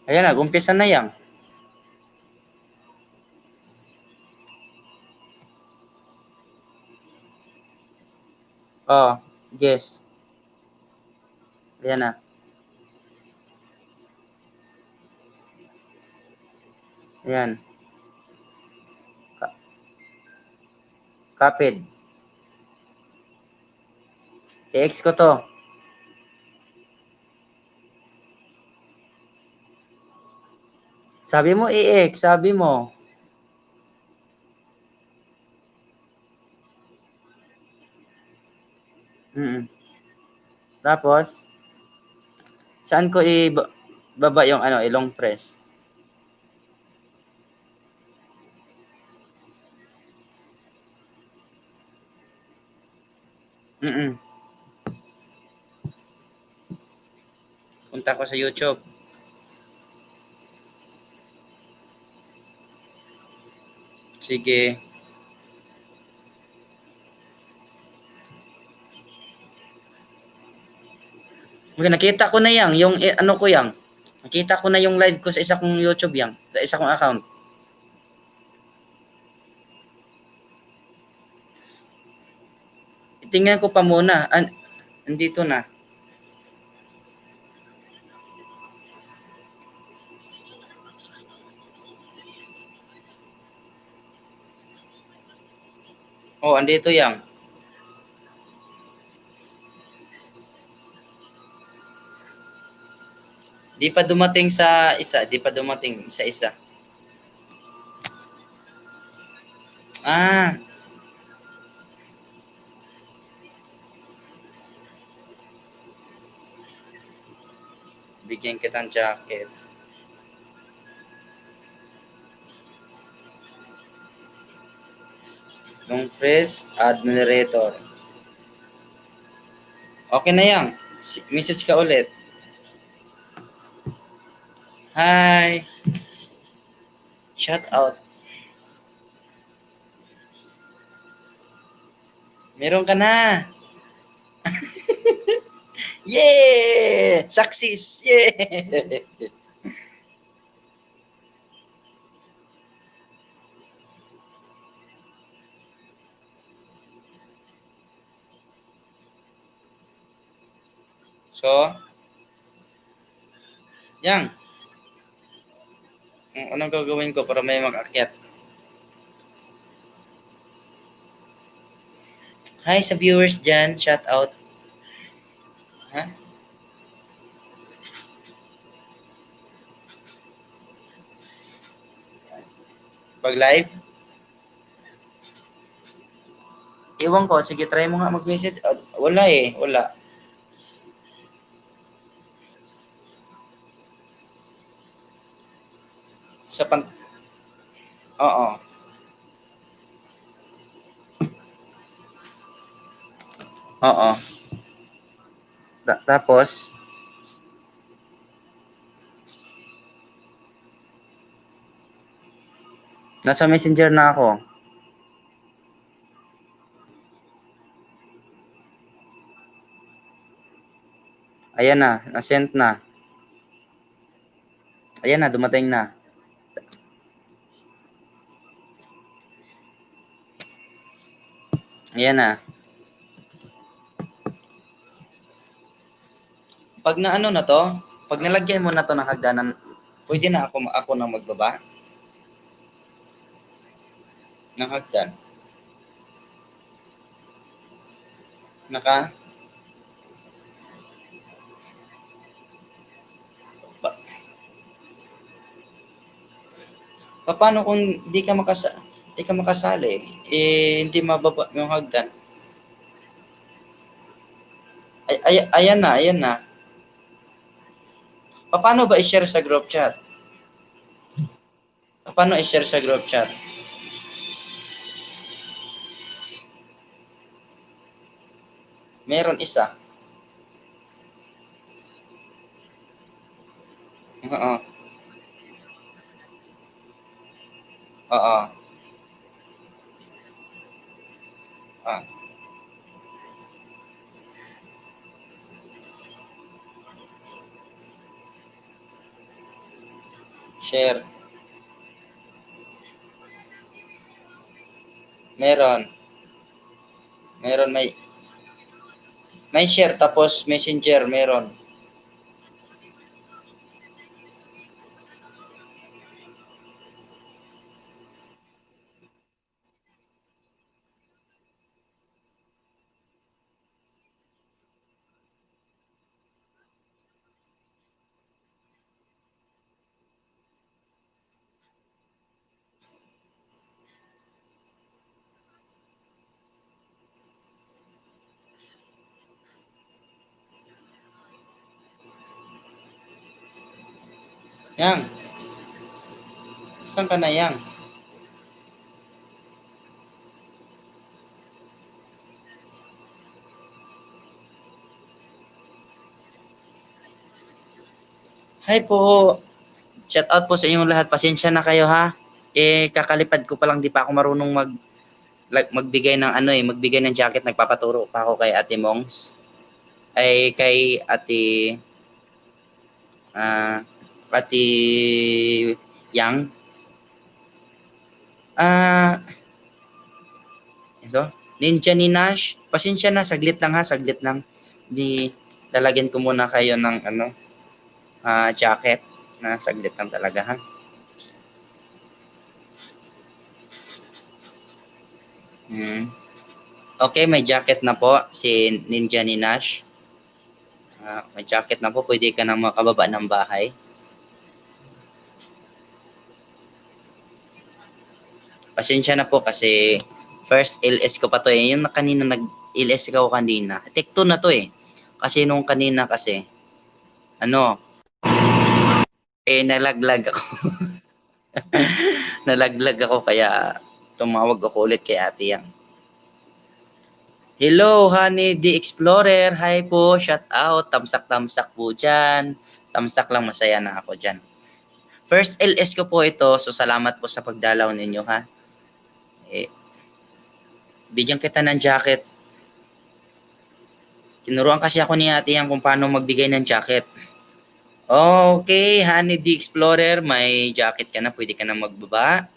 Ayan, nag-umpisa na yan. Oh, guess. Ayan na. Ayan. Kapid. I-X ko to. Sabi mo i-X, sabi mo. Tapos, saan ko baba yung long press? Punta ko sa YouTube. Sige. Okay, nakita ko na yung ano ko yang. Nakita ko na yung live ko sa isa kong YouTube yang, sa isa kong account. Tingnan ko pa muna. Andito na. Oh, andito yang. Di pa dumating sa isa, di pa dumating sa isa. Ah, bigyan kitang jacket. Long press, add moderator. Okay na yan. Message ka ulit. Hi. Shout out. Meron ka na. Yeah! Success! Yeah! So, yang. Anong gagawin ko para may mag-akyat? Hi sa viewers dyan. Shout out. Ha? Pag live? Iwan ko. Sige, try mo nga mag-message. Wala eh. Wala. Sa Oo. Oo. Tapos, nasa messenger na ako. Ayan na. Na-send na. Ayan na. Dumating na. Ayan na. Pag na ano na to, pag nalagyan mo na to ng hagdanan, pwede na ako na magbaba ng hagdan. Naka? Paano kung di ka makasali? Hindi mababa yung hagdan. Ayan na, ayan na. Paano ba i-share sa group chat? Paano i-share sa group chat? Meron isa. Oo. Oo. Ah. Share. Meron. Meron may share tapos messenger meron. Yang, saan ka na yang? Hi po. Shout out po sa inyong lahat. Pasensya na kayo ha. Kakalipad ko pa lang, di pa ako marunong magbigay ng magbigay ng jacket. Nagpapaturo pa ako kay Ate Mongs. Ay kay Ate Yang. Ito, Ninja ni Nash. Pasensya na, saglit lang ha, saglit lang. Lalagyan ko muna kayo ng jacket na saglit lang talaga ha. Okay, may jacket na po si Ninja ni Nash. May jacket na po, pwede ka na makababa ng bahay. Pasensya na po kasi first LS ko pa to eh. Yung kanina nag-LS ko kanina. Take 2 na to eh. Kasi nung kanina kasi, nalaglag ako. Nalaglag ako kaya tumawag ako ulit kay Ate Yang. Hello, Honey the Explorer. Hi po, shout out. Tamsak-tamsak po dyan. Tamsak lang, masaya na ako dyan. First LS ko po ito, so salamat po sa pagdalaw ninyo ha. Bigyan kita ng jacket. Tinuruan kasi ako ni Ate Yang kung paano magbigay ng jacket. Okay, Honey the Explorer, may jacket ka na, pwede ka na magbaba.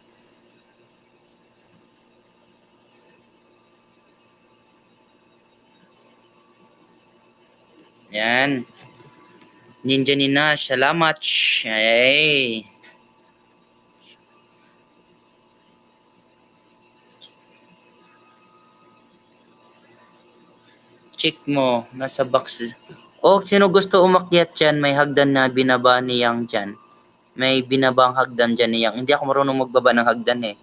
Yan. Ninja ni Nash, salamat. Hey. Check mo, nasa box. Sino gusto umakyat dyan, may hagdan na binaba niyang dyan. May binabang hagdan dyan niyang. Hindi ako marunong magbaba ng hagdan eh.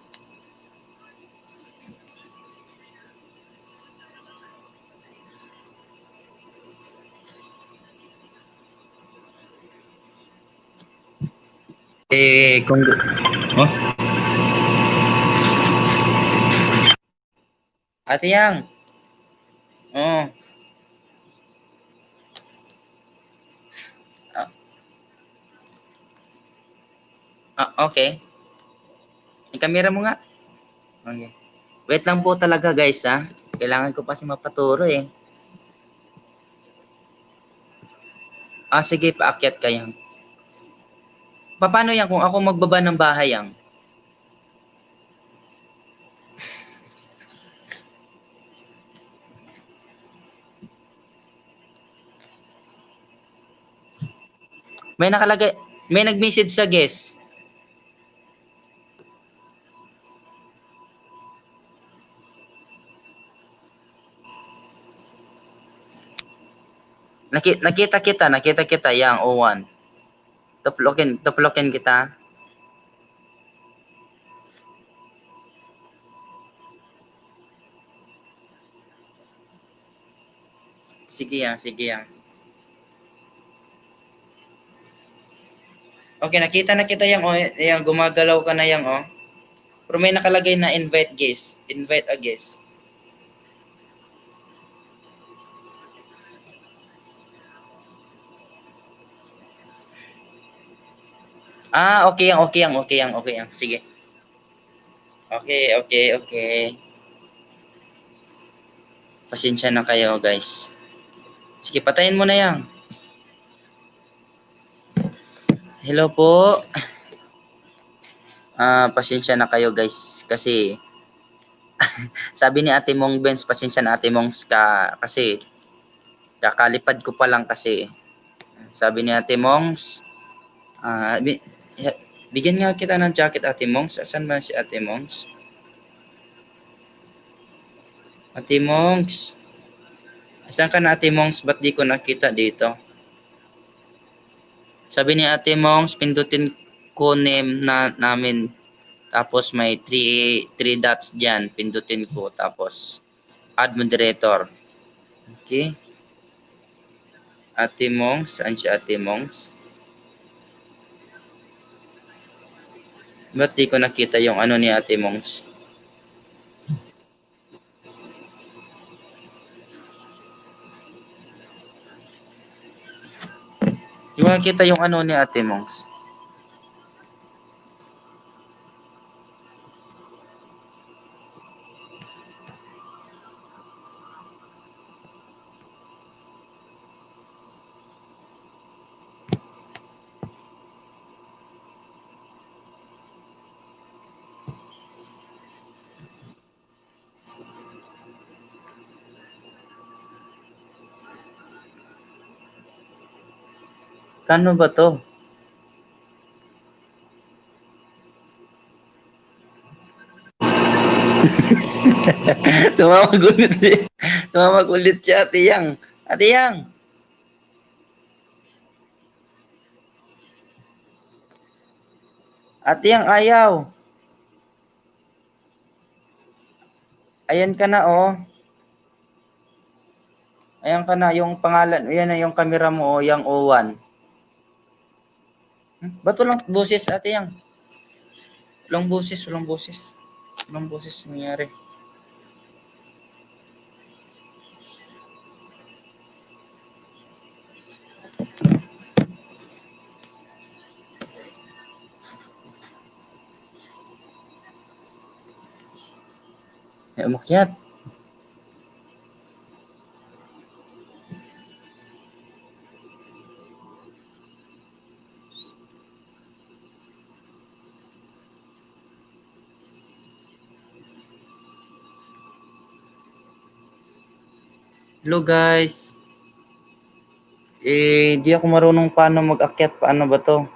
Kung... Oh? Ate Yang. Oh. Okay. Yung camera mo nga. Okay. Wait lang po talaga guys ha. Kailangan ko kasi mapaturo eh. Sige, paakyat ka Yang. Paano yan kung ako magbaba ng bahay Yang? May nakalagay, may nag-message sa guest. Nakita kita Yang O1. Tuplokin kita. Sige Yang. Okay, nakita na kita Yang Yang gumagalaw ka na Yang Pero may nakalagay na invite guest. Invite a guest. Okay Yang. Sige. Okay. Pasensya na kayo, guys. Sige, patayin mo na Yang. Hello po. Pasensya na kayo guys kasi sabi ni Ate Mong Benz, pasensya na Ate Mongs kasi kakalipad ko pa lang kasi. Sabi ni Ate Mongs, ah, bi- bigyan nga kita ng jacket Ate Mongs. Asan ba si Ate Mongs? Ate Mongs. Asan ka na Ate Mongs? Ba't di ko nakita dito? Sabi ni Ate Mongs, pindutin ko name namin. Tapos may three dots dyan. Pindutin ko. Tapos add moderator. Okay. Ate Mongs. Saan si Ate Mongs? Ba't di ko nakita yung ano ni Ate Mongs? Di ko nakita yung ano ni Ate Mongs. Kano ba to? Tumawag ulit si Tumawag ulit si Ate Yang. Ate Yang. Ate Yang ayaw. Ayan ka na oh. Ayan ka na yung pangalan. Ayan na yung camera mo oh, yung O1. Ba't walang boses Ate Yang? Walang boses, walang boses. Walang boses nangyari. Ay, umakyat. Hello guys. Di ako marunong paano mag-akyat. Paano ba to?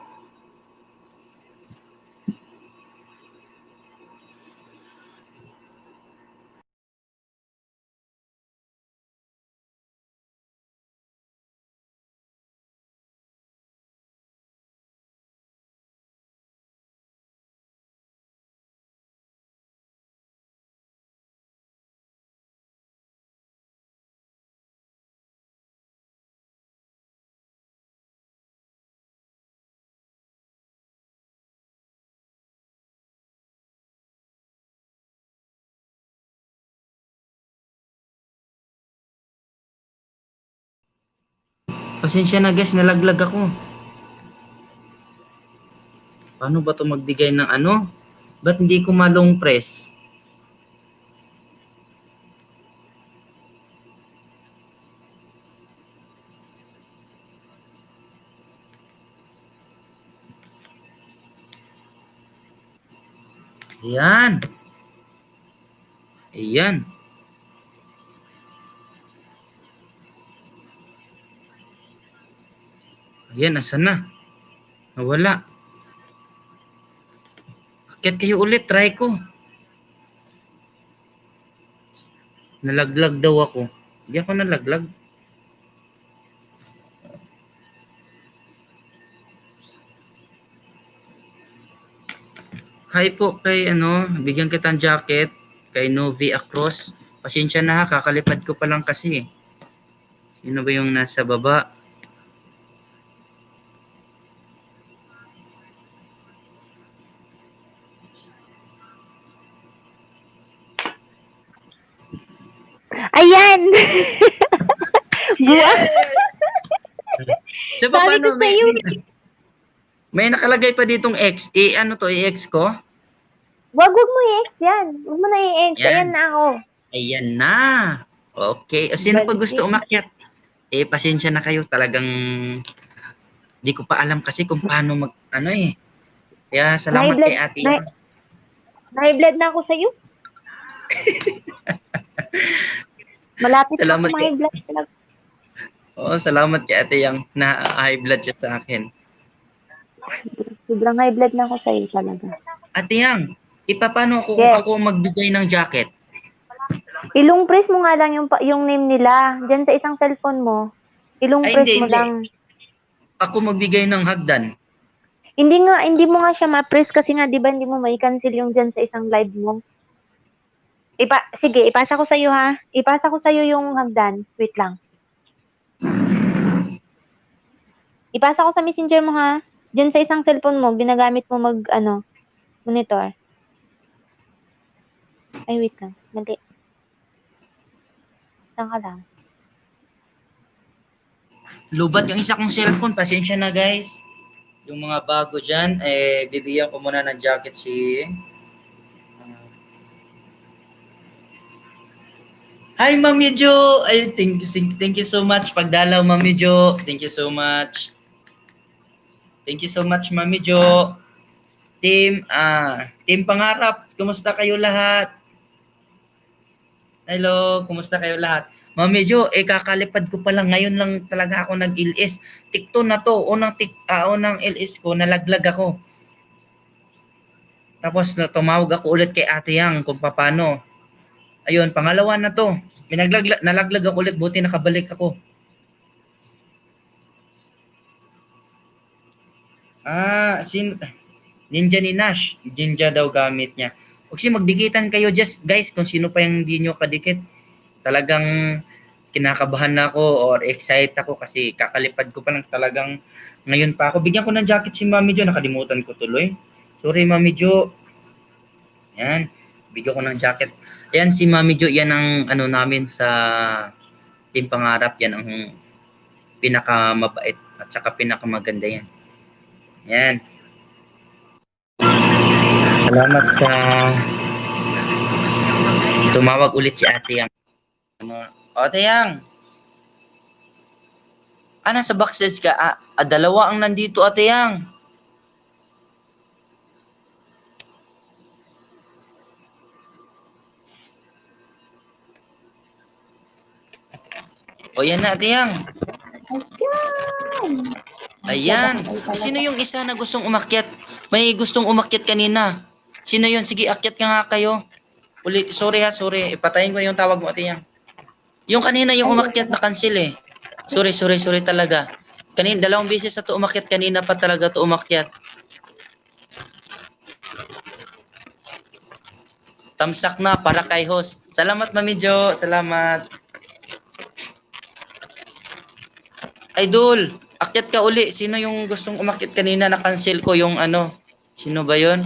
Pasensya na guys, nalaglag ako. Paano ba to magbigay ng ano? Ba't hindi ko malong press? Ayan. Ayan. Ayan, asan na? Nawala. Akyat kayo ulit, try ko. Nalaglag daw ako. Hindi ako nalaglag. Hi po kay bigyan kita ng jacket kay Novi Across. Pasensya na ha, kakalipad ko pa lang kasi. Sino ba yung nasa baba? Ayan! Buwak! So, Sabi paano? ko sa'yo, May nakalagay pa ditong X. Ano to? I-X ko? wag mo i-X yan. Wag mo na i-X. Yan. Ayan na ako. Ayan na. Okay. Sino pa gusto umakyat? Pasensya na kayo. Talagang di ko pa alam kasi kung paano Yeah, salamat Na-high blood, kay Ate na, Yang. na-high blood na ako sa'yo. Malapit na ako Salamat kay ma-high blood talaga. Oo, salamat kay Ate Yang na high blood siya sa akin. Sobrang high blood na ako sa'yo talaga. Ate Yang, ipapano ako kung Yes. ako magbigay ng jacket? Ilong press mo nga lang yung name nila. Diyan sa isang cellphone mo. Ilong Ay, press hindi, mo hindi. lang. Ako magbigay ng hagdan. Hindi mo nga siya ma-press kasi nga, di ba, hindi mo may cancel yung dyan sa isang live mo. Sige, ipasa ko sa'yo ha. Ipasa ko sa'yo yung hagdan. Wait lang. Ipasa ko sa messenger mo ha. Diyan sa isang cellphone mo, ginagamit mo monitor. Ay, wait lang. Mali. Saan ka lang? Lubat yung isa kong cellphone. Pasensya na, guys. Yung mga bago dyan, bibigyan ko muna ng jacket si... Hi, Mami Jo! Ay, thank you so much. Pagdalaw, Mami Jo. Thank you so much. Thank you so much, Mami Jo. Team Pangarap, kumusta kayo lahat? Hello, kumusta kayo lahat? Mami Jo, kakalipad ko pa lang. Ngayon lang talaga ako nag-LS. Tikto na to. Unang LS ko, nalaglag ako. Tapos tumawag ako ulit kay Ate Yang kung paano. Ayun, pangalawa na to. Nalaglag ako ulit, buti nakabalik ako. Ninja ni Nash. Ninja daw gamit niya. Kasi magdikitan kayo just guys kung sino pa yung hindi nyo kadikit. Talagang kinakabahan na ako or excited ako kasi kakalipad ko pa lang talagang ngayon pa ako. Bigyan ko ng jacket si Mami Jo, nakalimutan ko tuloy. Sorry Mami Jo. Yan, bigyan ko ng jacket. Yan si Mami Jo, yan ang namin sa Team Pangarap. Yan ang pinakamabait at saka pinakamaganda yan. Yan. Salamat sa tumawag ulit si Ate Yang. Ate Yang. Nasa backstage ka? Dalawa ang nandito, Ate Yang. O yan na, Ate Yang. Ayan. Sino yung isa na gustong umakyat? May gustong umakyat kanina. Sino yun? Sige, akyat ka nga kayo. Ulit, sorry. Ipatayin ko yung tawag mo, Ate Yang. Yung kanina yung umakyat na cancel eh. Sorry talaga. Dalawang beses na to umakyat, kanina pa talaga to umakyat. Tamsak na para kay host. Salamat, Mami Jo. Salamat. Idol, akyat ka uli. Sino yung gustong umakyat kanina? Na-cancel ko yung Sino ba yun?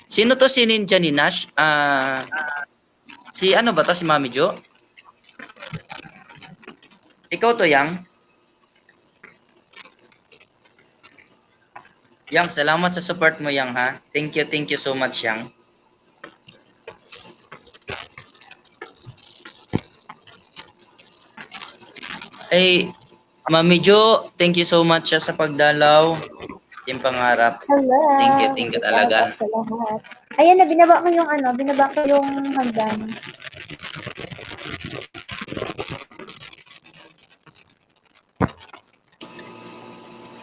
Sino to si Ninja ni Nash? Si ba to? Si Mami Jo? Ikaw to, Yang? Yang, salamat sa support mo, Yang, ha? Thank you so much, Yang. Ay, Mami Jo, thank you so much sa pagdalaw. Team Pangarap. Hello. Thank you talaga. Ayan na, binaba ko yung hagdan.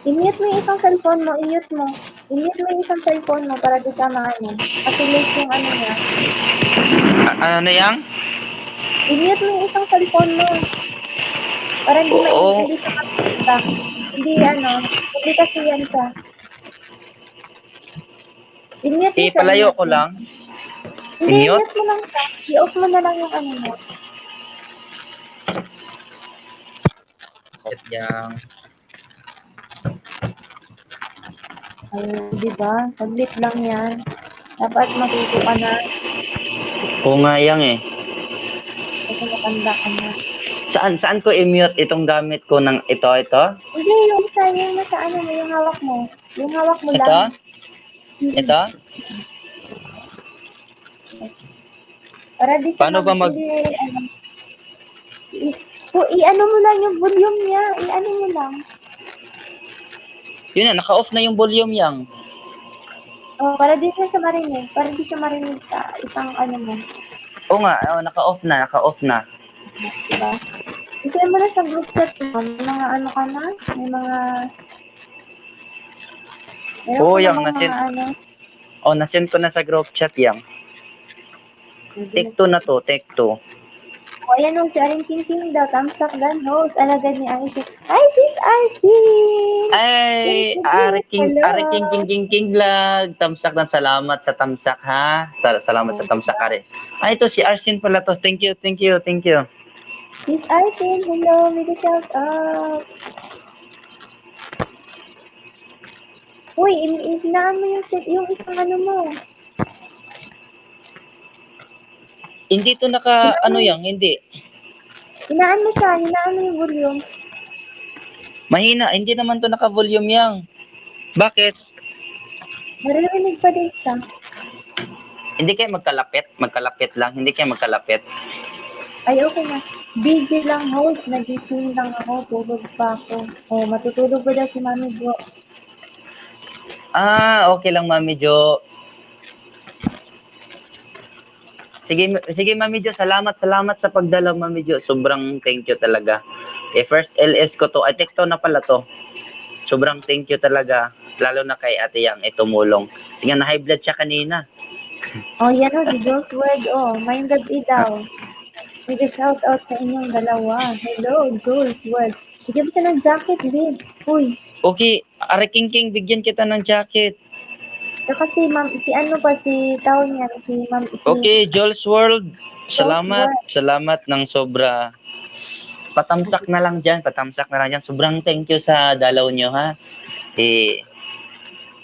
I-mute mo yung isang cellphone mo, i-mute mo. I-mute mo yung isang cellphone mo para di ka kasi late yung niya. Ano Yang? I-mute mo yung isang cellphone mo. Para hindi hindi ka makikita. Hindi kasi yan ka. I-mute mo Palayo ko lang. Hindi, i-mute mo lang ka. I-off mo na lang yung mo. Set Yang. Ay, di ba? Saglit lang yan. Dapat matuto ka na. Oo nga, Yang eh. Kasi matanda ka na. Saan ko i-mute itong gamit ko ng ito? Hindi, yung sa mo, yung hawak mo. Yung hawak mo lang. Ito? Para di ka Paano ba i-ano mo lang yung volume niya. I-ano mo lang. Yun na, naka-off na yung volume yang. Oh, para di siya marinig. Para di siya marinig sa isang ano mo. Oo nga, naka-off na, naka-off na. Diba? Isa mo na sa group chat mo. May mga ano ka na? May mga... Meron Oo, ka na yang bang nasend. mga ano? Nasend ko na sa group chat yang. Take 2 na to, take 2. O, ayan o, si Aling King King daw. Thumbs up dan host. Alagad ni Aling King. Hi, sis Archie! Ay, King vlog. Tamsak ng salamat sa tamsak ha. Salamat sa tamsak are. Ay, ito si Arsin pala to. Thank you. Sis Archie, hello. May shout out. Uy, inaan mo yung isang ano mo. Hindi to hindi. Inaan mo siya. Inaan mo yung volume. Mahina, hindi naman to naka-volume yang. Bakit? Naririnig pa din siya. Hindi kayo magkalapit lang, hindi kayo magkalapit. Ay, okay na. DJ lang host. Nagising lang ako. Tulog pa ako. Oh, matutulog ba daw si Mami Jo? Okay lang Mami Jo. Sige Mami Jo, salamat sa pagdala Mami Jo. Sobrang thank you talaga. First LS ko to. Ay, tekto na pala to. Sobrang thank you talaga. Lalo na kay Ate Yang tumulong. Sige na high blood siya kanina. Oh, yan o. Si Joe's Word. Oh, minded daw. May shout out sa inyong dalawa. Hello, Joe's Word. Bigyan mo siya ng jacket, babe. Uy. Okay, Are King King, bigyan kita ng jacket. Saka si Ma'am, si ano pa, si tao niya, si Ma'am. Okay, Joel's World. Salamat ng sobra. Patamsak na lang dyan. Sobrang thank you sa dalaw nyo ha.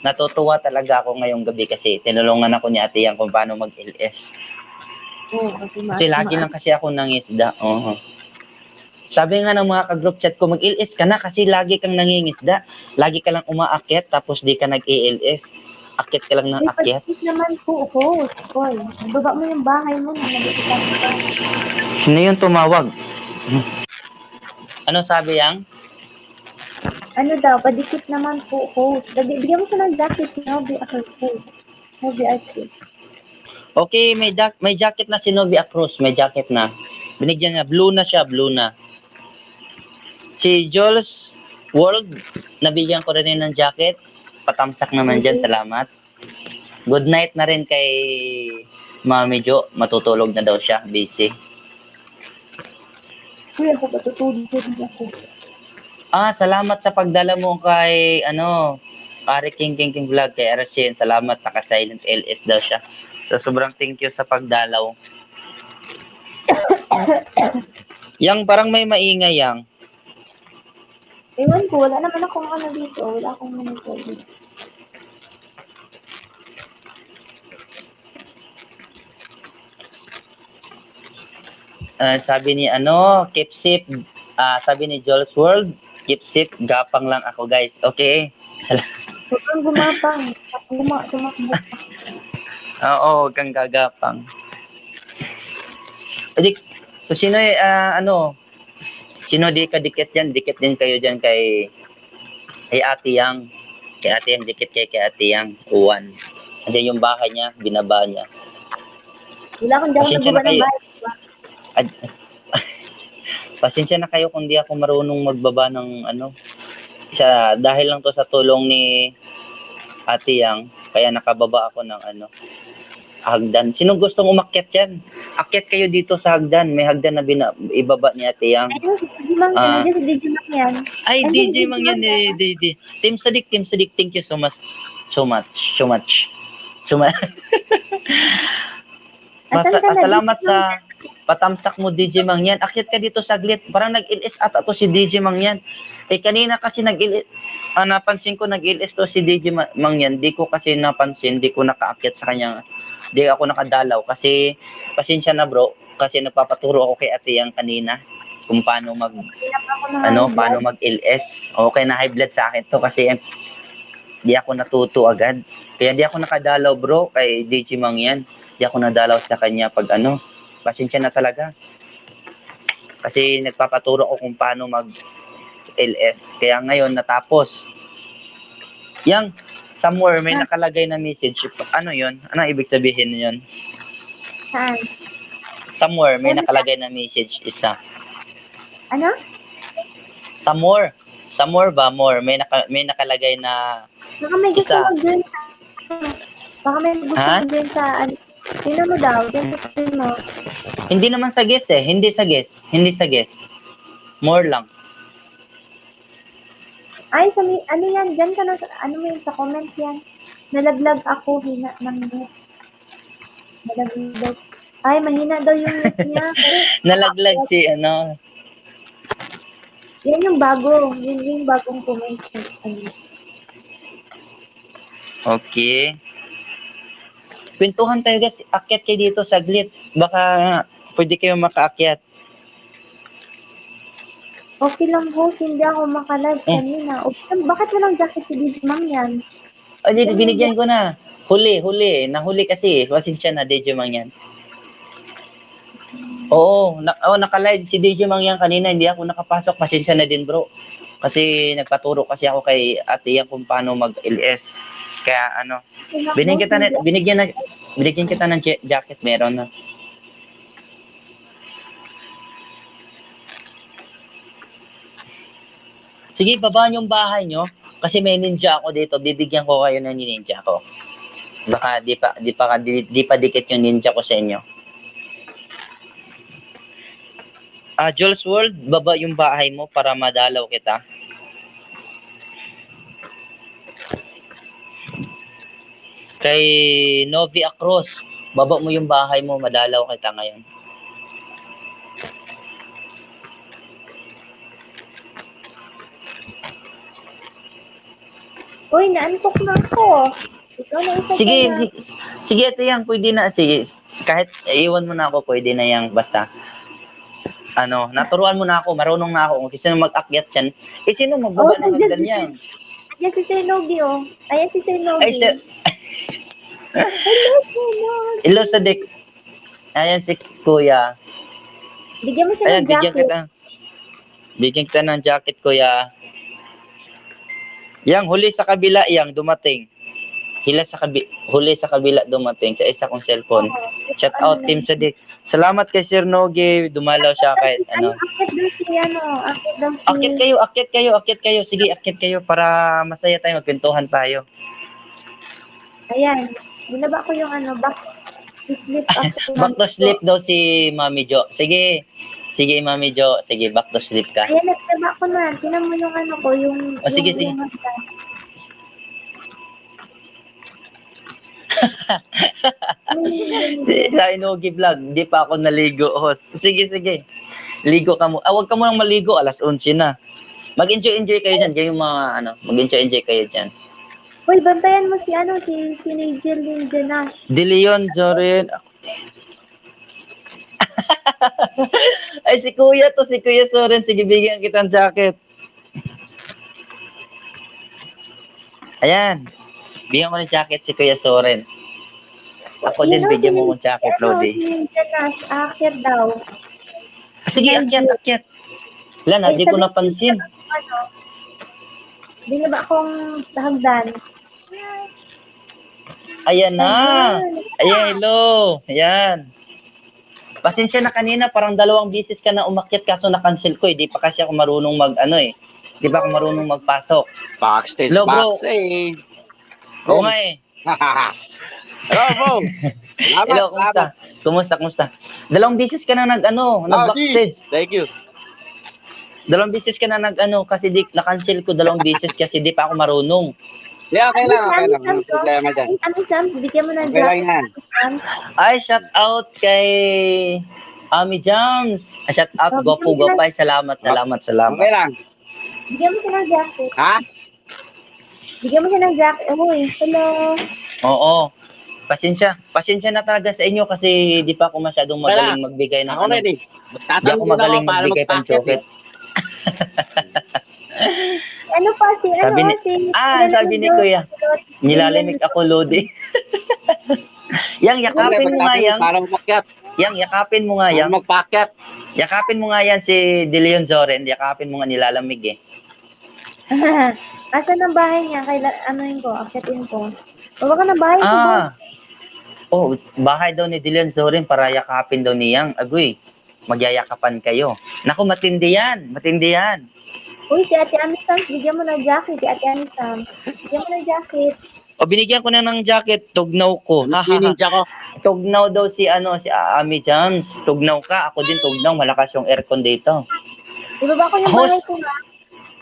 Natutuwa talaga ako ngayong gabi kasi tinulungan ako ni Ate Yang kung paano mag-LS. Kasi lagi lang kasi ako nangisda. Sabi nga ng mga ka-group chat ko, mag-LS ka na kasi lagi kang nangingisda. Lagi ka lang umaakyat tapos di ka nag-LS. Akyat ka lang ng akyat. Ay, naman po, host. Hoy, baba mo yung bahay mo na nag-iitan ka. Sino yung tumawag? Ano sabi yang? Ano daw, padikit naman po, host. Bigyan mo siya ng jacket, Nobi Archie. Nobi Archie. Okay, may jacket na si Novi Cruz. May jacket na. Binigyan niya. Blue na siya, blue na. Si Jules World, nabigyan ko rin ng jacket. Patamsak naman dyan, salamat. Good night na rin kay Mami Jo. Matutulog na daw siya, busy. Uy, ako matutulog din ako. Salamat sa pagdala mo kay, Are King Vlog, kay Aracien. Salamat, naka-silent LS daw siya. So, sobrang thank you sa pagdalaw. Yang parang may maingay yang. Ewan ko, wala naman akong ano dito. Wala akong monitor dito. Sabi ni keep safe. Sabi ni Joel's World, keep safe. Gapang lang ako guys. Okay. Huwag kang gumapang. Tumakbo. Oo, huwag kang gagapang. So sino sino di ka dikit yan? Dikit din kayo dyan kay Ate Yang. Kay Ate Yang, dikit kay Ate Yang. Uwan. Andiyan yung bahay niya, binaba niya. Wala akong daw nagbaba ng bahay. Pasensya na kayo kung di ako marunong magbaba ng dahil lang to sa tulong ni Ate Yang, kaya nakababa ako ng hagdan. Sinong gustong umakyat dyan? Akyat kayo dito sa hagdan. May hagdan na ibaba ni Ate Yang. Si DJ Mang yan. Ay, DJ Mang yan eh. DJ. Team Sadik. Thank you so much. Salamat sa patamsak mo, DJ Mang yan. Akyat ka dito saglit. Parang nag-LS ata to si DJ Mang yan. Kanina kasi napansin ko nag-LS to si DJ Mang yan. Di ko kasi napansin, di ko nakaakyat sa kanya. Di ako nakadalaw kasi pasensya na bro. Kasi nagpapaturo ako kay Ate Yang kanina kung paano paano mag-LS. Okay na high blood sa akin to kasi di ako natuto agad. Kaya di ako nakadalaw bro kay DJ Mang yan. Di ako nadalaw sa kanya pag pasensya na talaga. Kasi nagpapaturo ko kung paano mag-LS. Kaya ngayon natapos. Yang somewhere may Ah. nakalagay na message. Ano yun? Ano ibig sabihin yun? Saan? Somewhere may nakalagay na message. Isa. Ano? Somewhere. Somewhere ba? More. May nakalagay na Baka may gusto isa. mag-join. Baka may gusto Ha? mag-join sa ano. Tingnan mo daw. Diyan sa screen mo. Hindi naman sa guess eh. Hindi sa guess. Hindi sa guess. More lang. Ay, ano yan? Diyan ka na. Ano mo yun? Sa comment yan. Nalaglag ako. Hina ng net. Nalaglag. Ay, mahina daw yung net niya. Nalaglag si ano. Yan yung bago. Yun yung bagong comment. Ano. Okay. Kwentuhan tayo guys. Akyat kayo dito saglit. Baka pwede kayo makaakyat. Okay lang host, hindi ako makalive kanina. O, bakit walang jacket si Big Ma'am yan? Ay, binigyan ko na. Huli. Nahuli kasi. Pasensya na, DJ Mang yan. Oo, naka-live si DJ Mang yan kanina. Hindi ako nakapasok. Pasensya na din bro. Kasi nagpaturo kasi ako kay ate yan kung paano mag-LS. Kaya ano, binigyan kita ng jacket. Meron na. Sige, babaan yung bahay nyo. Kasi may ninja ako dito. Bibigyan ko kayo ng ninja ko. Baka di pa dikit yung ninja ko sa inyo. Jules World, baba yung bahay mo para madalaw kita. Kay Novi Acros, baba mo yung bahay mo, madalaw kita ngayon. Uy, naantok na ako. Ikaw na isa Sige, ito yan, pwede na. Sige, kahit iwan mo na ako, pwede na yan, basta. Ano, naturuan mo na ako, marunong na ako. Kung sino mag-akyat dyan, sino magbaba ng hagdan yan? Ayan si Sir Nogi, oh. Ayan si Sir Nogi. Ay, sir. Hello, Sadik. Ayan si Kuya. Bigyan mo siya Ayan, ng jacket. Bigyan kita ng jacket, Kuya. Yang huli sa kabila, yang dumating. Huli sa kabila dumating sa isa kong cellphone. Shout out Team Sadik. Salamat kay Sir Nogi, dumalaw siya kahit ano. Akyat kayo. Sige, akyat kayo para masaya tayo, magkwentuhan tayo. Ayan. Binaba ko yung ano, back to sleep daw si Mami Jo. Sige, Mami Jo. Sige, back to sleep ka. Ayan, nagbaba ko na. Tinan mo yung ano ko, yung... Sige. Sa Inogi Vlog, hindi pa ako naligo, host. Sige. Ligo ka mo. Huwag ka mo nang maligo, alas 11 na. Mag-enjoy kayo dyan. Kayo mga, mag-enjoy kayo dyan. Uy, bantayan mo si Nigel Lindenash. De Leon, Zorin. Ay, si Kuya Soren. Sige, bigyan kita ng jacket. Ayan. Bigyan ko ng jacket si Kuya Soren. Ako din, bigyan mo ng jacket, Lodi. Si Lindenash, akyat daw. Sige, akyat. Wala na, di ko napansin. Binaba kong hagdan. Ayan na. Ayan, hello. Ayan. Pasensya na kanina, parang 2 beses ka na umakyat kaso na-cancel ko eh. Di pa kasi ako marunong Di pa ako marunong magpasok. Backstage. Hello, bro. Oo nga eh. Hello, bro. Hello, kumusta? 2 beses ka na nag-backstage. Thank you. 2 beses ka na kasi na-cancel ko 2 beses kasi di pa ako marunong. Yeah, okay lang. Walang problema dyan. Sam, bigyan mo ng Okay lang yan. Ay, shout out kay Ami Jams. Shout out, Gopay. Salamat. Okay lang. Bigyan mo siya ng jacket. Ha? Bigyan mo siya ng jacket. Uy, hello. Oo. Pasensya na talaga sa inyo kasi di pa ako masyadong magaling magbigay ng Ako ready. Di ako magaling magbigay ng chocolate. Ano pa Sabi ni Kuya, nilalamig ako, Lodi. Yakapin mo nga yan. Para umakyat. Yakapin mo nga yan. Para magpakyat. Yakapin mo nga yan si De Leon Zoren. Yakapin mo nga, nilalamig eh. Asan ang bahay niya? Anuin ko, akyatin ko. Baba ka ng bahay ko, boss. Ah, oh, bahay daw ni Dylan Zorin para yakapin daw niyang. Agoy, magyayakapan kayo. Naku, matindi yan. Matindi yan. Uy, si Ate Ami Sam, bigyan mo ng jacket. Si Ate Ami Sam, bigyan mo ng jacket. O, binigyan ko na ng jacket. Tugnaw ko. Pininja ko. Tugnaw daw si Ami Jams. Tugnaw ka. Ako din tugnaw. Malakas yung aircon dito. Ibaba ko yung Host. bahay ko nga.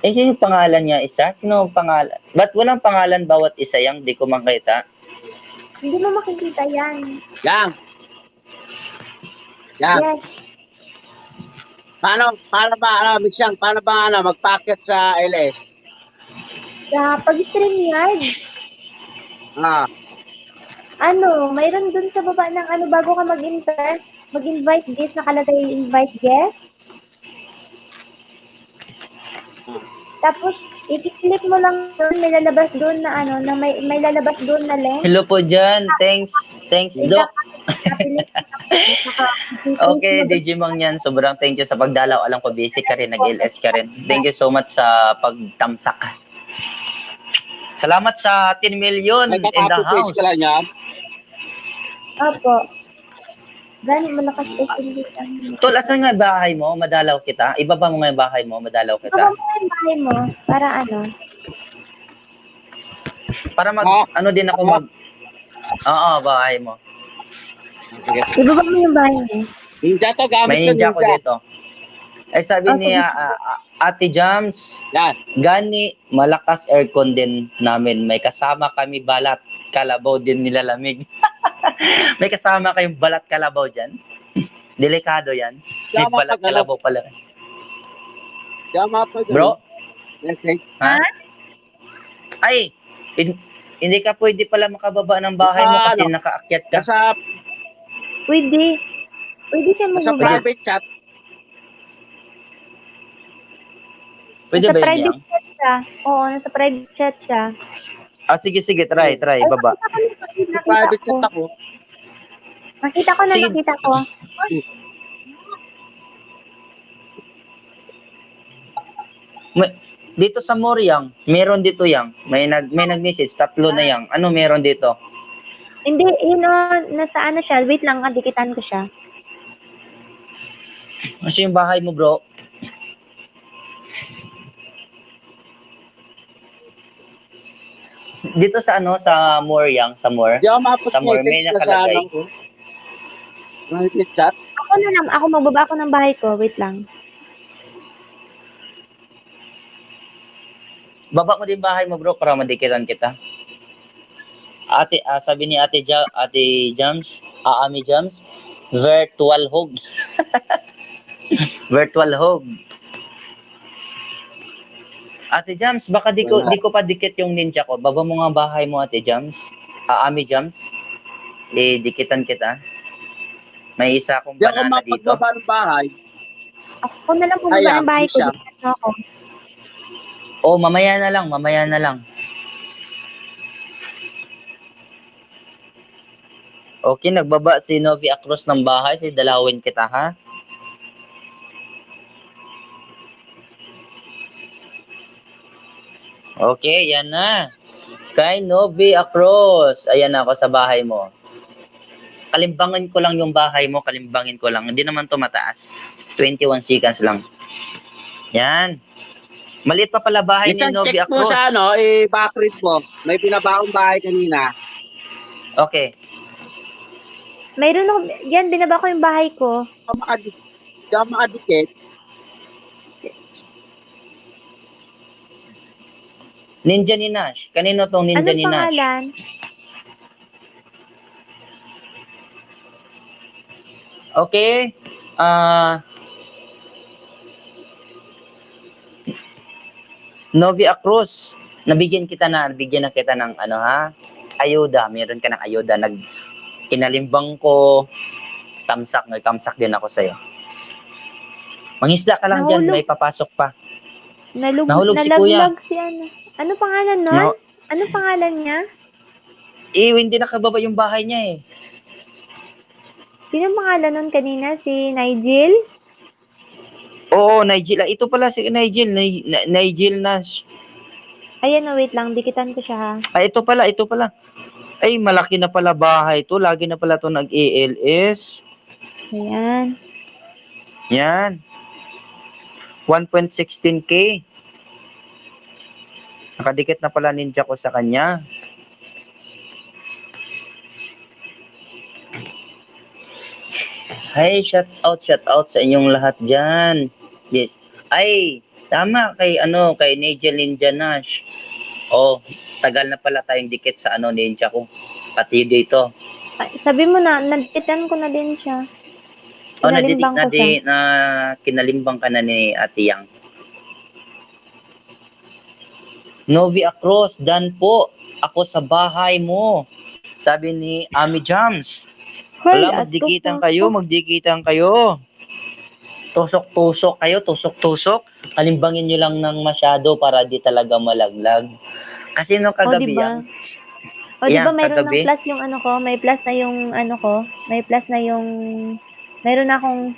Eh, sino yung pangalan niya isa? Sino ang pangalan? Ba't walang pangalan bawat isa yang? Di ko makita. Hindi mo makikita yan. Yang. Yang. Yes. Paano ba, Misyang, paano ba, mag-packet sa LS? Sa pag-stream yard, Ah, mayroon dun sa baba ng bago ka mag-invite guest, nakalagay invite guest. Tapos, i-click mo lang doon, may lalabas doon na na may lalabas doon na link. Hello po dyan. Thanks, Doc. Okay, Digimon yan. Sobrang thank you sa pagdalaw. Alam ko busy ka rin, nag-LS ka rin. Thank you so much sa pagtamsak. Salamat sa 10 million in the house. nagka-copy-paste ka lang yan. Opo. Gani, malakas estimate ang... Tol, asan nga yung bahay mo? Madalaw kita. Ibaba mo nga yung bahay mo, madalaw kita. Baba mo yung bahay mo, para Para din ako Oo, bahay mo. Sige. ibaba mo yung bahay mo. Ninja to, gamit May ko ninja ko dito. Ay, sabi sige. niya, Ate Jams, Yan. gani, malakas aircon din namin. May kasama kami balat, kalabaw din nilalamig. May kasama kayong balat kalabaw dyan. Delikado yan. May Tama balat pag ano. kalabaw pala. Tama pa dyan. Bro, Message. ha? Ay, hindi ka pwede pala makababa ng bahay mo kasi nakaakyat ka. Pwede siya Nasa mababa. private chat. Pwede Nasa ba yun private yan? chat siya. Oo, nasa private chat siya. Sige, try, baba. Sa private chat ako. Nakita ko. Sige. Nakita ko. Dito sa Moriang, meron dito yang. May nag-message, 3 na yang. Ano meron dito? Hindi, nasa siya. Wait lang, dikitan ko siya. Kasi yung bahay mo, bro. Dito sa sa Moriang, sa Mor. Di ako mapag Sa more, may message na sa nakalagay. ko. Private chat. Ako magbaba ako ng bahay ko. Wait lang. Baba mo din bahay mo, bro, para madikitan kita. Sabi ni Ate Jams, Ami Jams, virtual hug. Virtual hug. Ate Jams, baka di ko pa dikit yung ninja ko. Baba mo nga bahay mo, Ate Jams. Ami Jams. Dikitan kita. May isa akong Di ako banana dito. mapagbaba ng bahay. Ako na lang bumaba ng bahay ko. siya. Dikitan ako. Oh, mamaya na lang. Okay, nagbaba si Novi Across ng bahay. Dalawin kita, ha? Okay, yan na. Kay Novi Across. Ayan ako sa bahay mo. Kalimbangin ko lang yung bahay mo. Kalimbangin ko lang. Hindi naman to mataas. 21 seconds lang. Yan. Maliit pa pala bahay Minsan ni Novi check mo Across. sa backread mo. May binabaong bahay kanina. Okay. Mayroon ako, yan, binaba ko yung bahay ko. Di ako makadikit. Ninja ni Nash. Kanino tong Ninja Anong ni Nash? pangalan? Okay. Novi Across. Nabigyan na kita ng ayuda. Meron ka ng ayuda. Kinalimbang ko. Tamsak din ako sa'yo. Mangisda ka lang dyan. Nahulog. May papasok pa. Nahulog si Kuya. si Ano pangalan nun? No. Ano pangalan niya? Hindi nakababa yung bahay niya eh. Sino pangalan nun kanina? Si Nigel? Oo, Nigel. Ito pala si Nigel. Nigel Nash. Ayan o, wait lang. Dikitan ko siya ha. Ay, ito pala. Ay, malaki na pala bahay to. Lagi na pala to nag-ALS. Ayan. Yan. 1.16K. Nakadikit na pala ninja ko sa kanya. Hey, shout out sa inyong lahat dyan. Yes. Ay, tama kay Nigel Ninja Nash. Oh, tagal na pala tayong dikit sa ninja ko. Pati dito. Ay, sabi mo na, nadikitan ko na din siya. Oh, Kinalimbang ko siya. kinalimbang ka na ni Ate Yang. Novi Across, dan po ako sa bahay mo. Sabi ni Ami Jams. Hoy, Wala, ato magdikitan kayo. Tusok-tusok kayo, tusok-tusok. Kalimbangin nyo lang ng masyado para di talaga malaglag. Kasi no O, kagabi diba? yan. O, diba Yan, mayroon kagabi. ng plus yung ano ko? May plus na yung ano ko? May plus na yung... Mayroon na akong...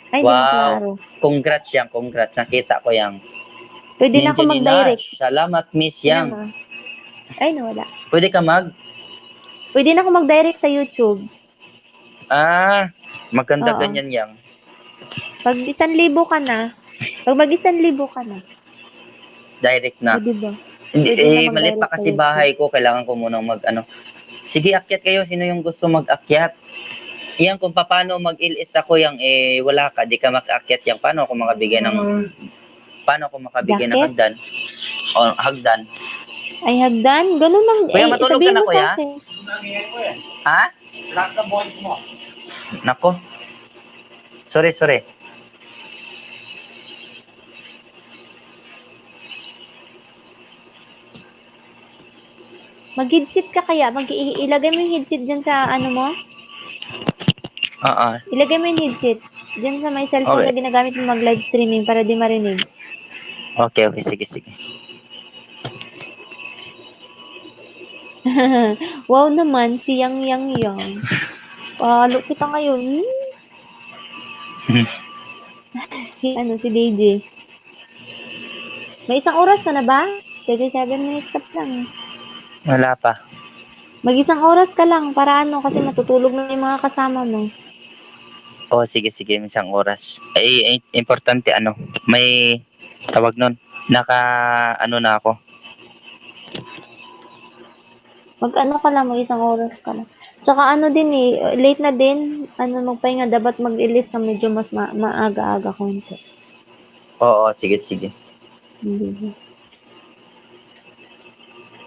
Ay, hindi mo klaro. Congrats yan, congrats. Nakita ko yan. Pwede na ako Ninja mag-direct. Ninash. Salamat, Miss Yan Yang. na. Ay, nawala. Pwede ka Pwede na ako mag-direct sa YouTube. Maganda Oo. ganyan yang. Pag 1,000 ka na, pag mag 1,000 ka na, Direct na. o diba? Hindi, Pwede na maliit pa mag-direct sa kasi YouTube. bahay ko. Kailangan ko munang Sige, akyat kayo. Sino yung gusto mag-akyat? Yan, kung paano mag-ilis ako yang wala ka, di ka maka-akyat yang. Paano ako makabigay ng Jacket? hagdan? O, hagdan. Ay, hagdan? Ganun lang. Kuya, matulog ka sabihin na, mo kuya? sa akin. Ha? Relax ang bones mo. Nako. Sorry. Mag-headset ka kaya? Ilagay mo yung headset dyan sa ano mo? Oo. Ilagay mo yung headset. Dyan sa may cellphone Okay. na ginagamit mo mag-live streaming para di marinig. Okay. Sige. Wow naman, si Yang. Palo kita ngayon. Si DJ. May 1 oras ka na ba? 37 minutes ka pa lang. Wala pa. Mag 1 oras ka lang para kasi matutulog na yung mga kasama mo. Oh, sige, isang oras. Ay, importante may tawag nun. Na ako. Mag-ano ka lang, mag 1 oras ka lang. Tsaka din late na din. Magpahinga, dapat mag-ilis ka medyo mas maaga-aga konti. Oo, sige.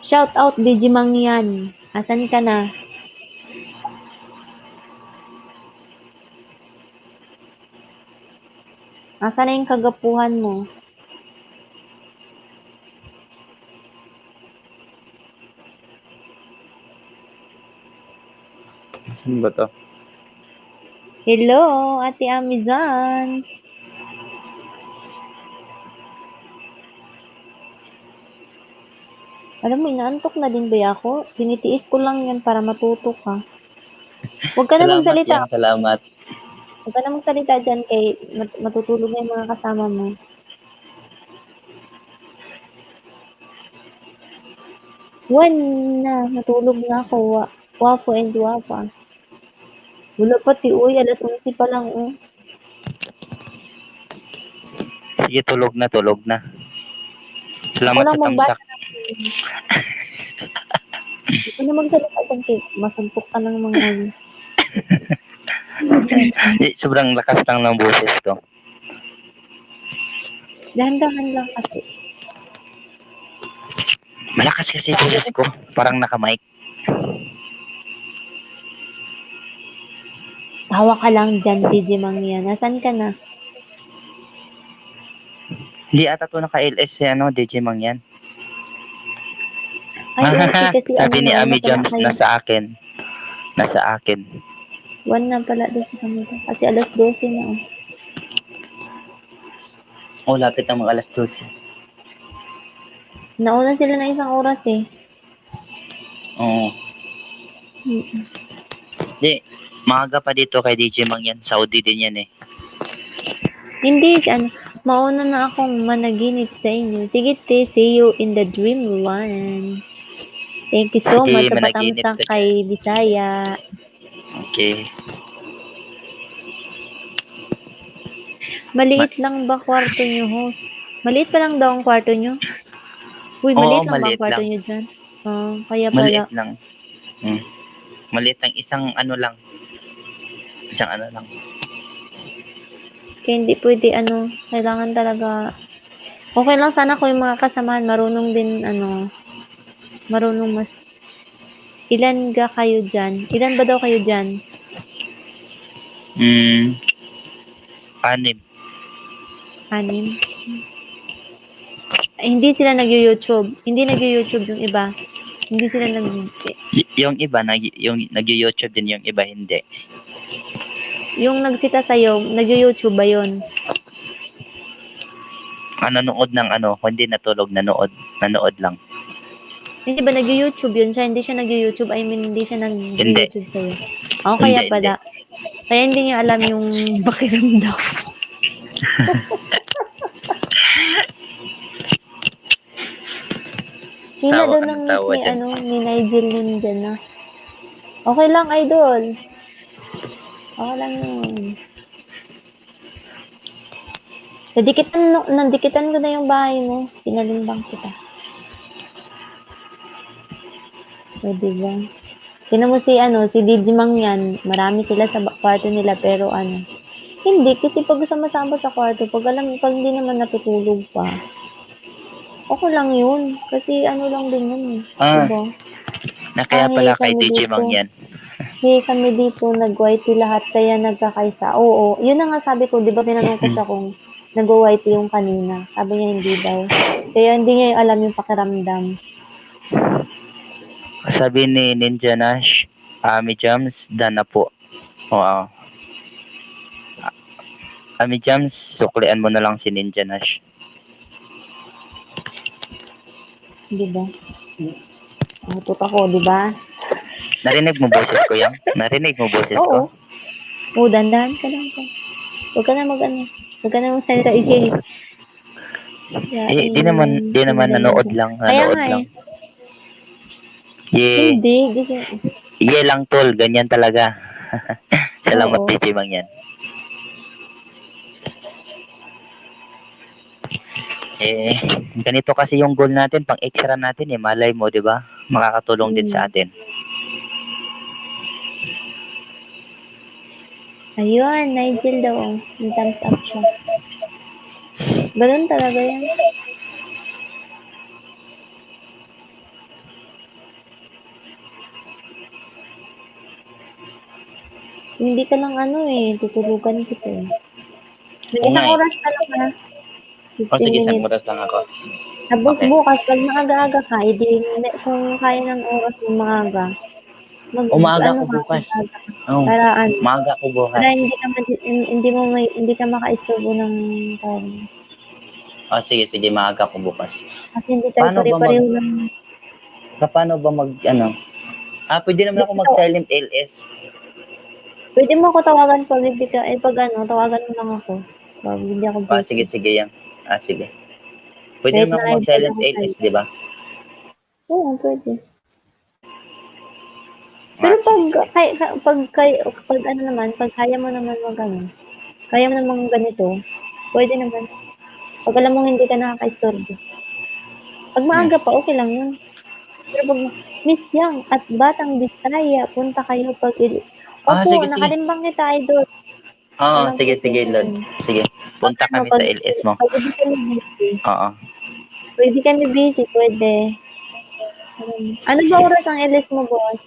Shout out, Digimang yan. Asan ka na? Asan na yung kagapuhan mo? Saan ba to? Hello, Ate Amizan. Alam mo, inaantok na din ba ako? Tinitiis ko lang yan para matuto ka. Huwag ka na Salamat magsalita. yang, salamat. Huwag ka na magsalita dyan kay matutulog na yung mga kasama mo. Natulog na ako. Wapo and wapa. Wala pati, alas 11 pa lang. Sige, tulog na. Salamat Ako sa lang magbasa tamsak. Huwag ka na magsalita dyan kay masuntok ka ng mga Sobrang lakas lang ng boses ko. dahan-dahan lang kasi. Malakas kasi boses ko. Parang naka-mic. Tawa ka lang dyan, Digimang yan. Nasaan ka na? Hindi ata to naka-LS DJ Mang yan. Ay, kasi Sabi ni Ami pala Jones, kayo. nasa akin. 1 na pala doon sa kanila. Kasi alas 12 na. Oh, lapit na mga alas 12. Nauna sila ng 1 oras eh. Oo. Di, maaga pa dito kay DJ Mang yan. Saudi din yan eh. Hindi, mauna na akong managinip sa inyo. Sige, te, see you in the dreamland. Thank you so Sige, much sa managinip patamtang ka dyan. kay Bisaya. Okay. Maliit lang ba kwarto nyo, host? Maliit pa lang daw ang kwarto nyo? Uy, Oo, maliit lang ba ang maliit kwarto lang. nyo dyan? Kaya pala. Maliit lang. Hmm. Maliit lang. Isang ano lang. Isang ano lang. Kaya hindi pwede, kailangan talaga. Okay lang sana kung yung mga kasamahan marunong din, marunong mas. Ilan ga kayo dyan? Ilan ba daw kayo dyan? Hmm. 6. 6? Ay, hindi sila nag-YouTube. Hindi nag-YouTube yung iba. Hindi sila Yung iba, yung nag-YouTube din, yung iba hindi. yung nagsita sa'yo, nag-YouTube ba yun? Nanonood ng hindi natulog, nanood lang. Hindi ba nag-YouTube yun siya? Hindi siya nag-YouTube. I mean, hindi siya Hindi. nag-YouTube sa'yo. Ako Hindi, kaya pala. Kaya hindi niya alam yung pakiramdam. Hila Tawa daw ka ng ng mic tawa ni, dyan. ni Nigel Linden na. Okay lang, idol. Okay lang yun. Nandikitan ko na yung bahay mo. Pinalimbang kita. O, diba? Tingnan mo si Digimang yan. Marami sila sa kwarto nila, pero hindi, kasi pag sama-sama sa kwarto, pag hindi naman natutulog pa, okay lang yun. Kasi lang din yun eh. Diba? Na kaya pala kay kami Digimang dito. yan. Kami dito, nag-whitey lahat, kaya nagkakaisa. Oo, yun na nga sabi ko, di ba tinanong ko siya kung nag-whitey yung kanina. Sabi niya hindi daw. Kaya hindi niya yung alam yung pakiramdam. Sabi ni Ninja Nash, Ami Jams, dana po. Oo. Ami Jams, suklian mo na lang si Ninja Nash. Di ba? Tut ako, di ba? Narinig mo boses ko yan? Narinig mo boses ko? Oo, dandahan ka lang ka. Huwag ka na huwag ka na magsalita, Ije. Di naman nanood lang. Kaya Nanood nga lang. Hindi, Lang tol, ganyan talaga. Salamat Oo. Digimang yan. Ganito kasi yung goal natin, pang extra natin malay mo, di ba? Makakatulong din sa atin. Ayun, Nigel daw. Yung thumbs up siya. Ganun talaga yan. Hindi ka lang tutulugan kita eh. Isang oras ka lang ha. 15 sige, isang minutes. oras lang ako. Tapos Okay. bukas, pag maaga-aga ka, kung kaya ng oras mo maaga, Umaga ko bukas. Para Maaga ko bukas. para hindi ka makaistorbo ng Sige, maaga ko bukas. kasi hindi tayo pare-pareho ng Paano ba pwede naman ako mag-silent LS. Pwede mo ako tawagan pag hindi ka, tawagan mo lang ako. Pag hindi ako busy. Sige yan. Sige. Pwede naman ako mag-silent LS, di ba? Oo, pwede. Pero pag kaya mo naman kaya mo naman ganito, pwede naman. Pag alam mo hindi ka nakaka-istorbo. Pag maaga pa, okay lang yun. Pero pag Miss Yang at Batang Bisaya, punta kayo pag sige. nakalimbang kita, idol. Sige, Lord. Sige. Punta kami sa LS mo. Pwede kami busy. Oo. Pwede kami busy, pwede. Ano ba oras ang LS mo, boss?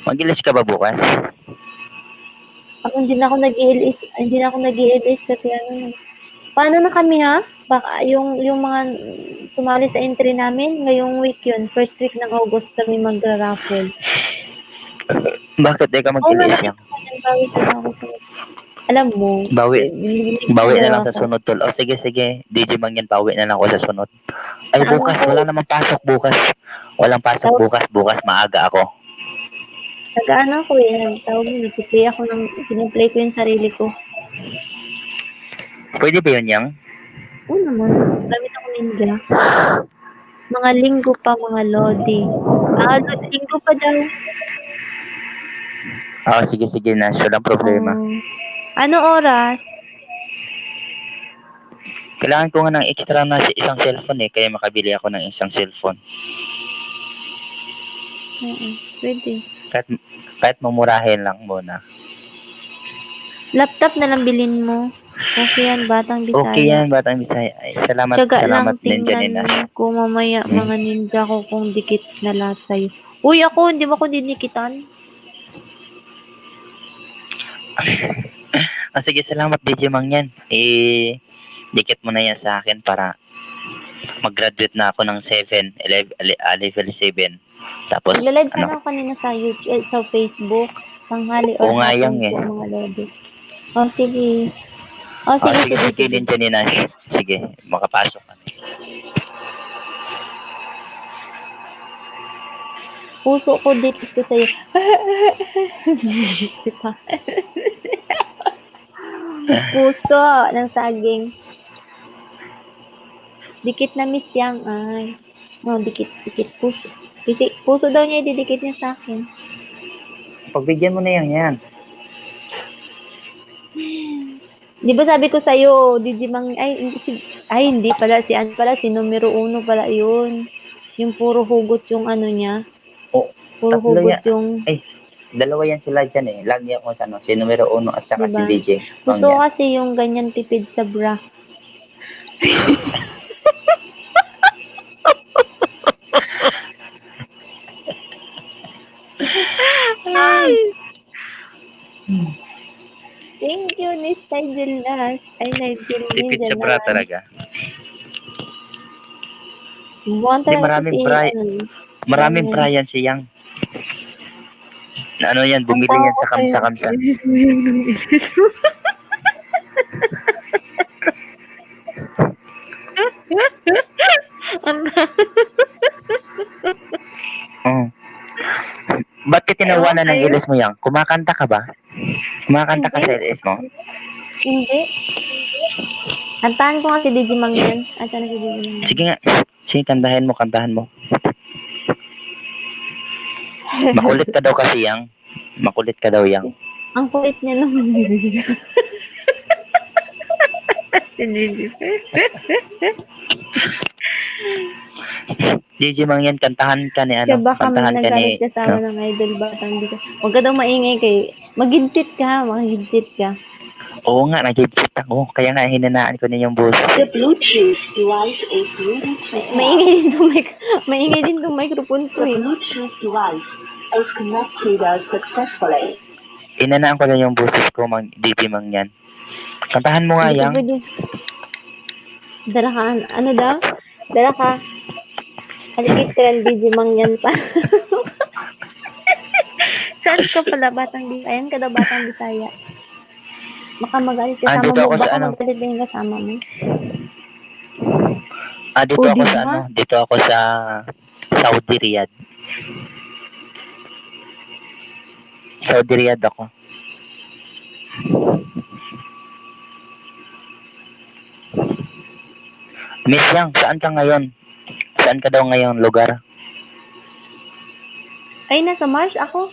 Mag-LS ka ba bukas? Ako hindi na ako nag-i-LS kasi paano na kami ha? Baka yung mga sumali sa entry namin, ngayong week yun, first week ng August kami magra-raffle. Bakit di ka mag-LS yan? Alam mo, Bawi na lang sa sunod tol. Sige. Digimang yan, bawi na lang ako sa sunod. Ay, bukas, wala namang pasok bukas. Walang pasok bukas maaga ako. Nag-ano ako nagtawag mo, nag-play ako piniplay ko yung sarili ko. Pwede ba yun, Yang? Oo naman. Gamit ako ninja. Mga linggo pa, mga lodi. Linggo pa daw. Sige, Nash. Walang problema. Ano oras? Kailangan ko nga ng extra na isang cellphone kaya makabili ako ng isang cellphone. Oo, pwede. Kahit mamurahin lang muna. Laptop na lang bilhin mo. Okay yan, Batang Bisaya. Okay yan, Batang Bisaya. Ay, salamat lang Ninja tingnan Ninash. ko mamaya mga ninja ko kung dikit na lahat sa'yo. Uy, hindi mo ako dinikitan. Sige, salamat DJ Mang yan. Dikit mo na yan sa akin para mag-graduate na ako ng level 7. Tapos, Nagla-live sana ako kanina sa YouTube, sa Facebook. Tanghali or Oo nga, hapon Yang, po, mga lodi. Sige. sige, Ninja Ninash. Sige, makapasok ka. Puso ko dikit ko sa'yo. Puso ng saging. Dikit na Miss Yang ay. Dikit. Puso daw niya ididikit niya sa akin. Pagbigyan mo na yan. Di ba sabi ko sa'yo, Digimang, hindi pala, si numero 1 pala yun. Yung puro hugot yung ano niya. Puro Tatlo hugot yan. yung... Dalawa yan sila dyan Lagi ako sa si numero 1 at saka diba? si DJ. Gusto ko kasi yung ganyan tipid sa bra. Thank you, Miss Nigel Nas. Nigel Tipid Ninja sa bra Nas. talaga. Buwan talaga Maraming bra yan si Yang. Ano yan, bumili yan sa kamsa-kamsa. Ba't ka tinawanan ng ilis mo Yang? Kumakanta ka ba? Kumakanta ka sa ilis mo? Hindi. Kantahan ko nga si Digimang yan. Asan na si Digimang? Sige nga. Sige, kantahan mo. Makulit ka daw kasi Yang. Makulit ka daw Yang. Ang kulit niya naman. DJ Mang yan, kantahan ka ni Kaya baka may nagalit kasama ng idol Batang Bisaya. Huwag ka daw maingay kay maghintit ka. Oo nga, nag-headset ako. Kaya nga, hinanaan ko na yung boses. The Bluetooth device is ready to pair. Maingay din tong microphone ko The Bluetooth device is connected successfully. Hinanaan ko na yung boses ko, DJ Mang yan. Kantahan mo nga, Yang. Dala ka, ano daw? Dala ka. Halikit ka lang, Digimang yan pa. Saan ka pala, Batang Bisaya? Ayan ka daw, Batang Bisaya. Baka magalit kasama dito mo. ako sa Baka ano? magalit din yung kasama mo. Dito ako sa ano? Dito ako sa Saudi Riyadh. Saudi Riyadh ako. Miss Yang, saan ka ngayon? Saan ka daw ngayon lugar? Ay, nasa Mars ako.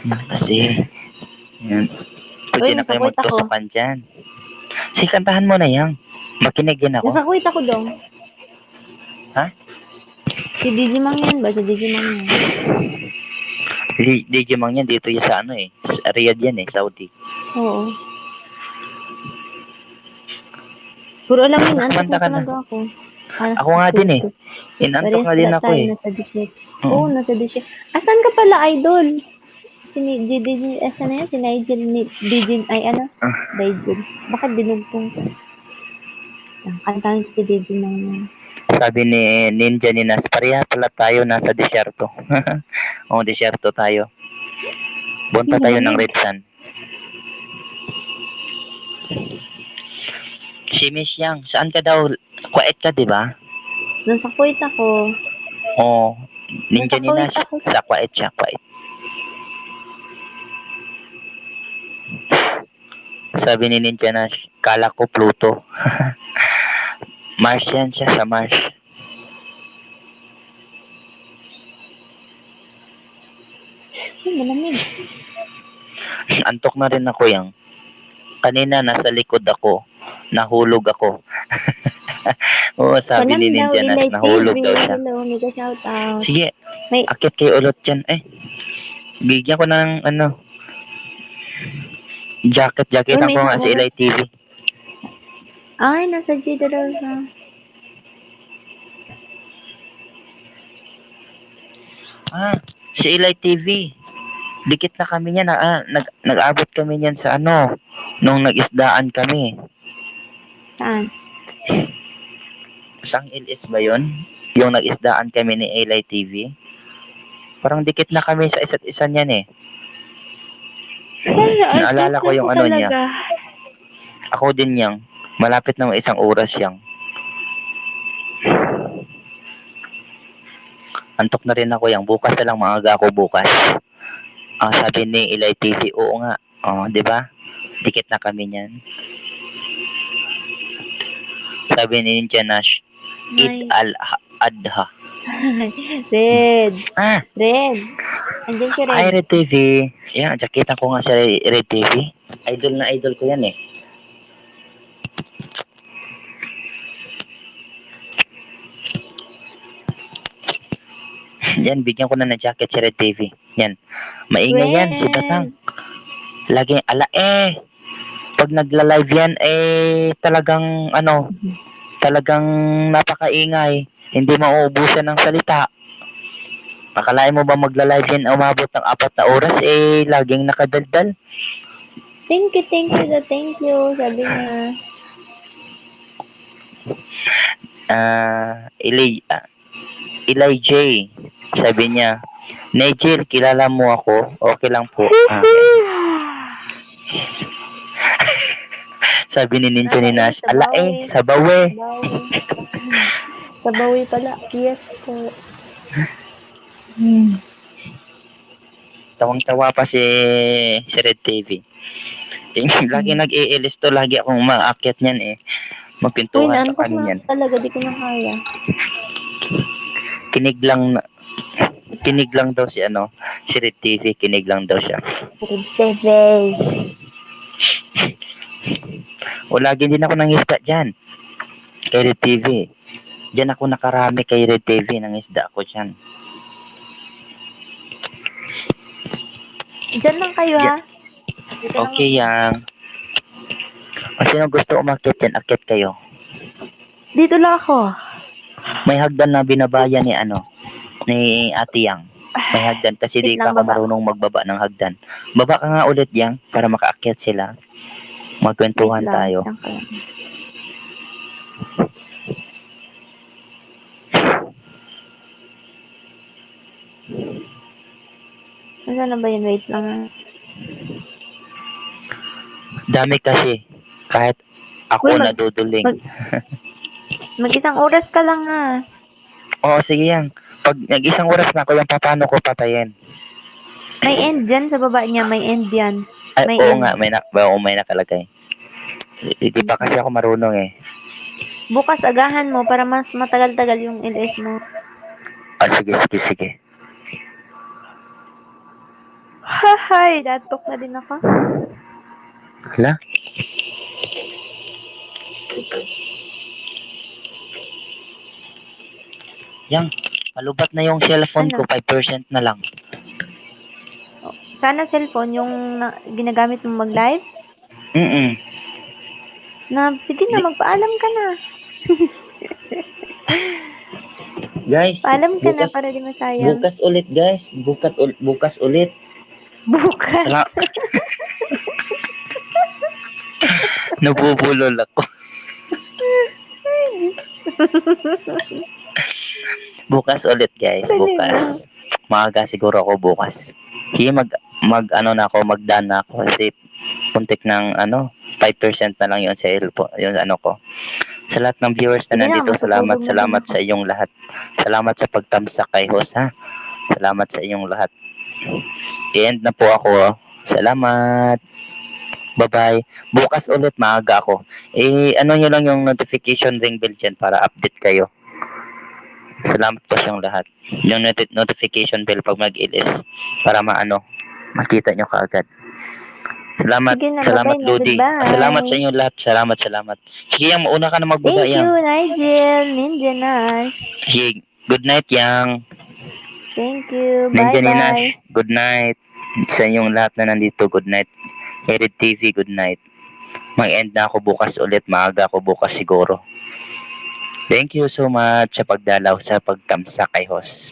Kasi, yan. Pwede na kayo magtusukan dyan. Sige, kantahan mo na Yang. Makinig din ako. Nakakuit ako dong. Ha? Si Digimang yan ba? Si Digimang yan. DJ Mang yan dito yung sa ano sa Riyadh yan Saudi. Oo. Puro alam yun, antok Kumanta na ka na. talaga ako. Ako nga din Inantok na din ako Nasa 18. Oo, nasa 18. Asan ka pala, idol? Asan na yan? Si Nigel, Digin, Nigel. Bakit dinugtong ko? Kantahan si Digin ng yan. Sabi ni Ninja Ninas, pareha pala tayo nasa disyerto. Disyerto tayo. Bunta tayo ng Red Sun. Si Miss Yang, saan ka daw? Kuwait ka, di ba? Nasa Kuwait ako. Oo. Ninja ni Nakakawit Nash. ako. Sakwait siya, kwait. Sabi ni Ninja Nash, kala ko Pluto. Mars yan siya, sa Mars. Malamig. Antok na rin ako yang. Kanina nasa likod ako. Nahulog ako. Oo, sabi ni Walang Ninja daw, Nash, Ilay nahulog TV. daw siya. Hello, mega shout out. Sige, May, akit kayo ulot dyan. Bigyan ko ng jacketan Uy, ko may nga si hawak. Ilay TV. ay, nasa Jida daw siya. Si Ilay TV. Dikit na kami niyan. Nag-abot kami niyan sa nung nag-isdaan kami. Saan? Sang LS ba yun? Yung nag-isdaan kami ni Ilay TV. Parang dikit na kami sa isa't isa niyan eh. Naalala ko yung niya. Ako din yang. Malapit na isang oras yang. Antok na rin ako yang. Bukas na lang maaga ako bukas. Sabi ni Ilay TV, oo nga. Di ba? Dikit na kami niyan. Sabi ni Ninja Nash, Eid al-Adha. Red. Ah, Red. Andyan si ay Red. Red TV. Yan, jaketan ko nga sa Red TV. Idol na idol ko yan eh. Yan, bigyan ko na ng jacket si Red TV. Yan. Maingay yan, si Batang. Lagi, pag nagla-live yan, talagang, talagang napakaingay. Hindi mauubusan ng salita. Akalain mo ba magla-live yan, umabot ng 4 na oras, laging nakadaldal. Thank you. Sabi niya. Eli J. Sabi niya, Nigel, kilala mo ako? Okay lang po. Sabi ni Ninja ni Nash, sabaw. Sabawi pala. Yes po. Tawang-tawa pa si Red TV. Lagi nag-i-ilis to, lagi akong umaakyat niyan eh. Uy, Magpintuhan sa naantok kami na niyan. talaga. Di ko na kaya. Kinig lang daw si Red TV, kinig lang daw siya. Red TV. Lagi din ako nangisda dyan. Kay Red TV. Diyan ako nakarami kay Red TV, nangisda ako dyan. Diyan lang kayo ha. Okay yang. Sino gusto umakyat dyan, akyat kayo. Dito lang ako. May hagdan na binabayan ni Ate Yang. May hagdan kasi di pa ako marunong magbaba ng hagdan. Baba ka nga ulit yang para makaakyat sila. Magkwentuhan tayo. Nasaan na ba yun? Wait lang ha. Dami kasi. Kahit ako naduduling. Mag-isang oras ka lang ha. Oo, sige yang. Pag nag-isang oras na ako, yung paano ko patayin? May end dyan sa baba niya. May end yan. Ay, May oo end. nga, may nakalagay. Hindi pa kasi ako marunong eh. Bukas agahan mo para mas matagal-tagal yung LS mo. Sige. Hahay, datok na din ako. Hala? Yang, malubat na yung cellphone ko, 5% na lang. Sana cellphone yung ginagamit mo mag-live? Sige na, magpaalam ka na. Guys, Paalam ka na para di masayang. bukas ulit guys. Bukas ulit. Bukas. Nabubulol ako. Bukas ulit guys, bukas. Maaga siguro ako bukas. Sige, magdaan na ako kasi puntik ng 5% na lang yung sale po, yung ko. Sa lahat ng viewers na nandito, salamat sa inyong lahat. Salamat sa pagtamsak kay host ha. Salamat sa inyong lahat. I-end na po ako. Salamat. Bye-bye. Bukas ulit maaga ako. Ano nyo lang yung notification ring bell dyan para update kayo. Salamat po sa inyong lahat. Yung notification bell pag mag-ilis para makita nyo kaagad. Salamat. Sige na, Salamat, bye-bye na. Lodi. Goodbye. Salamat sa inyong lahat. Salamat. Sige, Yang, mauna ka na magbaba, Thank Yang. you, Nigel, Ninja Nash. Sige, good night, Yang. Thank you. Ninja ni Nash, Bye-bye. good night. Sa inyong lahat na nandito, good night. Erid TV, good night. Mag-end na ako bukas ulit. Maaga ako bukas siguro. Thank you so much sa pagdalaw, sa pagtamsa kay host.